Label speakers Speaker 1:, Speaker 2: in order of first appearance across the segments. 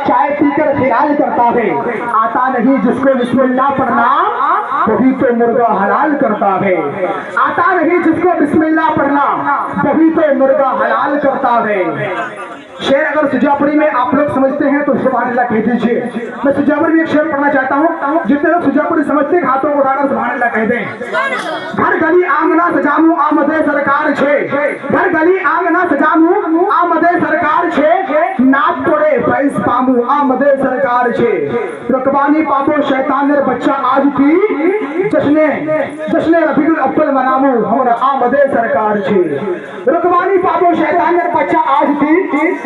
Speaker 1: चाय पीकर ख्याल करता है, आता नहीं जिसको बिस्मिल्लाह पढ़ना वही तो मुर्गा हलाल करता है। आता नहीं जिसको बिस्मिल्लाह पढ़ना वही तो मुर्गा हलाल करता है। शेर अगर सुजापुरी में आप लोग समझते हैं तो सुभान अल्लाह कह दीजिए। मैं सुजापुरी में एक शेर पढ़ना चाहता हूँ, जितने लोग सुजापुरी समझते हैं हाथों को उठाकर सुभान अल्लाह कह दें। घर गली आंगना सजामू आमदे सरकार छे, घर गली आंगना सजामू आमदे सरकार छे, नाथ तोड़े फैस पामू आमदे सरकार छे। रुकबानी पापो शैतानेर बच्चा आज की जश्ने रबीउल अव्वल मनामू हमरा आमदे सरकार छे। रुकबानी पापो शैतानेर बच्चा आज की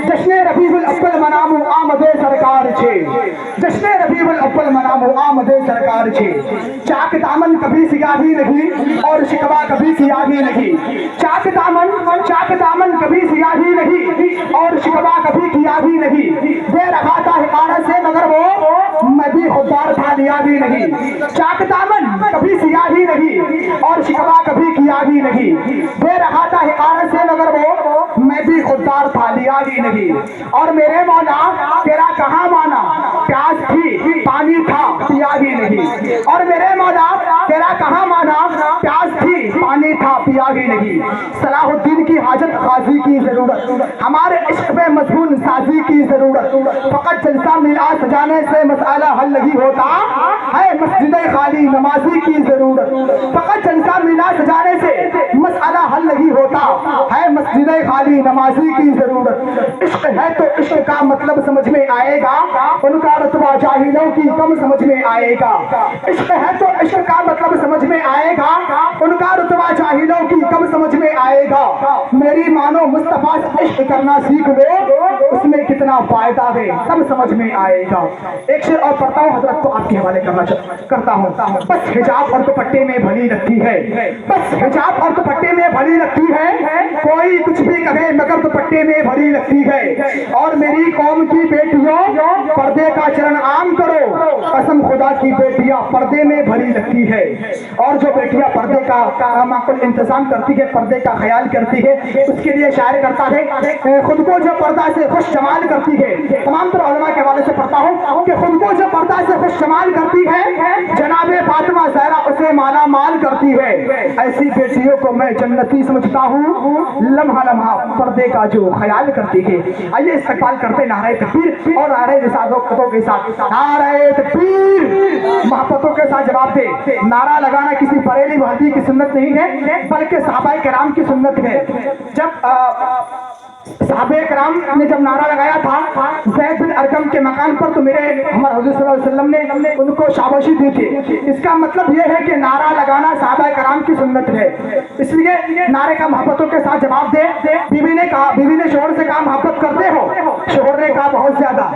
Speaker 1: जश्ने रबीउल अव्वल मनामू आमदे सरकार छे, जश्ने रबीउल अव्वल मनामू आमदे सरकार छे। चाक दामन कभी सियाही नहीं और शिकवा कभी सियाही नहीं, चाक दामन कभी सियाही नहीं और शिकवा कभी किया भी नहीं। दे रखा था हिकारत से मगर वो मैं भी खुददार था लिया भी नहीं। चाक दामन कभी सियाही नहीं और शिकवा कभी किया भी नहीं। दे रखा था हिकारत से मगर वो मैं भी खुददार था लिया भी नहीं। और मेरे मौला तेरा कहाँ माना, प्यास थी पानी था पिया भी नहीं। और मेरे मौला तेरा कहाँ माना, प्यास थी पानी था पिया भी नहीं। सलाहुद्दीन की हाजत खाजी की जरूरत, हमारे इश्क में मजबून साजी की जरूरत। फकत जलसा मिला सजाने से मसला हल नहीं होता है, मस्जिद खाली नमाजी की जरूरत। फकत जलसा मिला सजाने से मसला हल नहीं होता है, मस्जिद खाली नमाजी की जरूरत। इश्क है तो इश्क का मतलब समझ में आएगा, उनका रुतबा जाहिलों की कम समझ में आएगा। इश्क है तो इश्क का मतलब समझ में आएगा, उनका रुतबा जाहिलों की कम समझ में आएगा। मेरी मानो मुस्तफा से इश्क करना सीख लो, उसमें कितना फायदा है तब समझ में आएगा। एक शेर और पढ़ता हूँ, हजरत को आपके हवाले करता हूँ। बस हिजाब और दुपट्टे में भली लगती है, बस हिजाब और दुपट्टे में भली लगती है, कोई कुछ भी कहे मगर दुपट्टे में भली लगती है। और मेरी कौम की बेटियों पर्दे का चरण आम करो, कसम खुदा की बेटियां पर्दे में भली लगती है। और जो बेटियां पर्दे का माकुल इंतजाम करती है, पर्दे का ख्याल करती है, उसके लिए शायर करता है खुद को जो पर्दा से खुश जमाल करती है। तमाम तरह उलमा के हवाले से पढ़ता हूँ कि खुद को जो पर्दा से खुश जमाल करती है, जनाबे फातिमा ज़हरा उसे माला माल करती है। ऐसी बेटियों को मैं जन्नती समझता हूँ, लम्हा लम्हा पर्दे का जो ख्याल करती है। आइए इस्तकबाल करते नारे तकबीर और नारे रिसालतों के साथ। नारे तकबीर मोहब्बतों के साथ जवाब दे। नारा लगाना किसी बरेली वहदी की सुन्नत नहीं है, बल्कि सहाबाए किराम की सुन्नत है। जब सहाबे किराम ने जब नारा लगाया था ज़ैद बिन अरकम के मकान पर, तो मेरे हमारे हुज़ूर सल्लल्लाहु अलैहि वसल्लम ने उनको शाबाशी दी थी। इसका मतलब यह है कि नारा लगाना सहाबा किराम की सुन्नत है। इसलिए नारे का मोहब्बतों के साथ जवाब दे। बीवी ने कहा, बीवी ने शोहर से कहा मोहब्बत करते हो? शोहर ने कहा बहुत ज्यादा,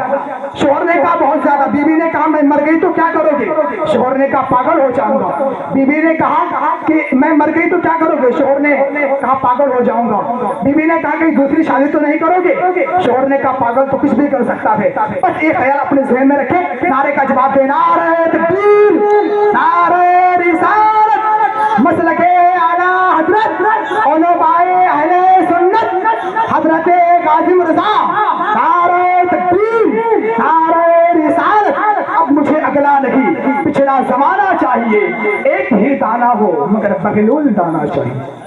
Speaker 1: शोहर ने कहा बहुत ज्यादा। बीवी ने कहा मैं मर गई तो क्या करोगे? शोहर ने कहा पागल हो जाऊंगा। बीवी ने कहा कि मैं मर गई तो क्या करोगे? शोहर ने कहा पागल हो जाऊंगा। बीवी ने कहा कि दूसरी शादी तो नहीं करोगे? शोहर ने कहा पागल तो कुछ भी कर सकता है। बस एक ख्याल अपने ज़हन में रखे, नारे का जवाब दे। नारे तकबीर, नारे रिसालत, मसलके आला हजरत उलमाए अहले सुन्नत हजरत कासिम रज़ा। नारे तकबीर, नारे रिसालत। अब मुझे अगला नहीं पिछला जमाना चाहिए, एक ही दाना हो मगर बगलूल दाना चाहिए।